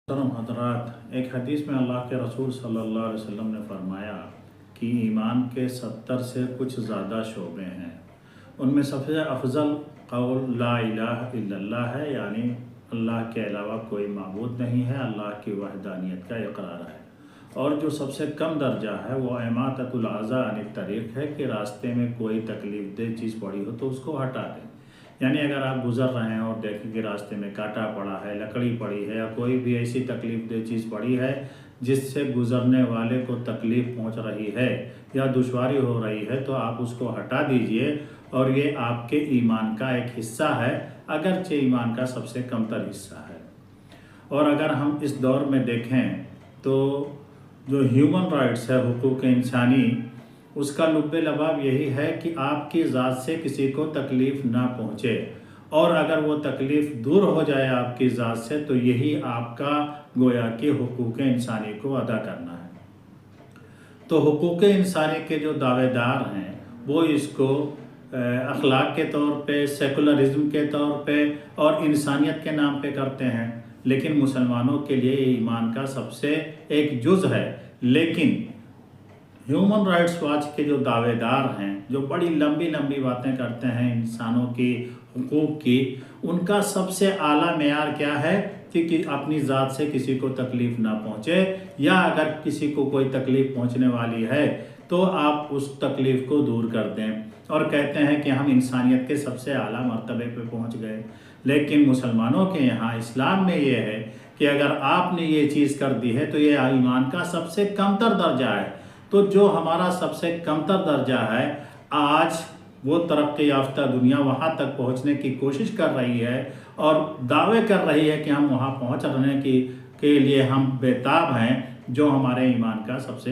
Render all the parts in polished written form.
मोहतरम हज़रात, एक हदीस में अल्लाह के रसूल सल्लल्लाहु अलैहि वसल्लम ने फरमाया कि ईमान के 70 से कुछ ज़्यादा शोबे हैं। उनमें सबसे अफजल कौल ला इलाहा इल्लल्लाह है, यानी अल्लाह के अलावा कोई माबूद नहीं है, अल्लाह की वहदानियत का इकरार है। और जो सबसे कम दर्जा है वो इमाततुल अज़ा अनित तरीक़ है कि रास्ते में कोई तकलीफ़ दे चीज़ पड़ी हो तो उसको हटा दें। यानी अगर आप गुज़र रहे हैं और देखें कि रास्ते में कांटा पड़ा है, लकड़ी पड़ी है या कोई भी ऐसी तकलीफ़ दे चीज़ पड़ी है जिससे गुज़रने वाले को तकलीफ़ पहुंच रही है या दुश्वारी हो रही है, तो आप उसको हटा दीजिए। और ये आपके ईमान का एक हिस्सा है, अगरचे ईमान का सबसे कमतर हिस्सा है। और अगर हम इस दौर में देखें तो जो ह्यूमन राइट्स है, हुकूक इंसानी, उसका लुब्बे लबाब यही है कि आपकी ज़ात से किसी को तकलीफ़ ना पहुँचे, और अगर वो तकलीफ़ दूर हो जाए आपकी ज़ात से तो यही आपका गोया कि हुकूक इंसानी को अदा करना है। तो हुकूक इंसानी के जो दावेदार हैं वो इसको अखलाक के तौर पे, सेकुलरिज्म के तौर पे और इंसानियत के नाम पे करते हैं, लेकिन मुसलमानों के लिए ये ईमान का सबसे एक जुज़ है। लेकिन ह्यूमन राइट्स वॉच के जो दावेदार हैं, जो बड़ी लंबी लंबी बातें करते हैं इंसानों की हुकूक की, उनका सबसे आला मेयार क्या है कि अपनी ज़ात से किसी को तकलीफ़ ना पहुँचे, या अगर किसी को कोई तकलीफ़ पहुँचने वाली है तो आप उस तकलीफ़ को दूर कर दें। और कहते हैं कि हम इंसानियत के सबसे आला मर्तबे पे पहुँच गए। लेकिन मुसलमानों के यहाँ इस्लाम में ये है कि अगर आपने ये चीज़ कर दी है तो ये ईमान का सबसे कमतर दर्जा है। तो जो हमारा सबसे कमतर दर्जा है, आज वो तरक्की याफ्ता दुनिया वहाँ तक पहुँचने की कोशिश कर रही है और दावे कर रही है कि हम वहाँ पहुँचने के लिए हम बेताब हैं, जो हमारे ईमान का सबसे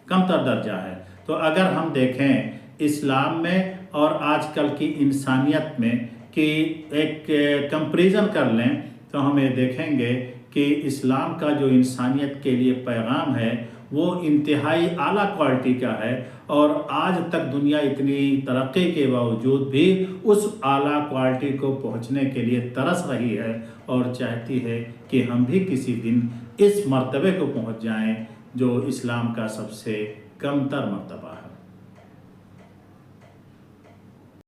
कमतर दर्जा है। तो अगर हम देखें इस्लाम में और आजकल की इंसानियत में कि एक कंपैरिजन कर लें, तो हम ये देखेंगे कि इस्लाम का जो इंसानियत के लिए पैगाम है वो इंतहाई आला क्वालिटी का है। और आज तक दुनिया इतनी तरक्की के बावजूद भी उस आला क्वालिटी को पहुंचने के लिए तरस रही है और चाहती है कि हम भी किसी दिन इस मर्तबे को पहुंच जाएं जो इस्लाम का सबसे कमतर मर्तबा है।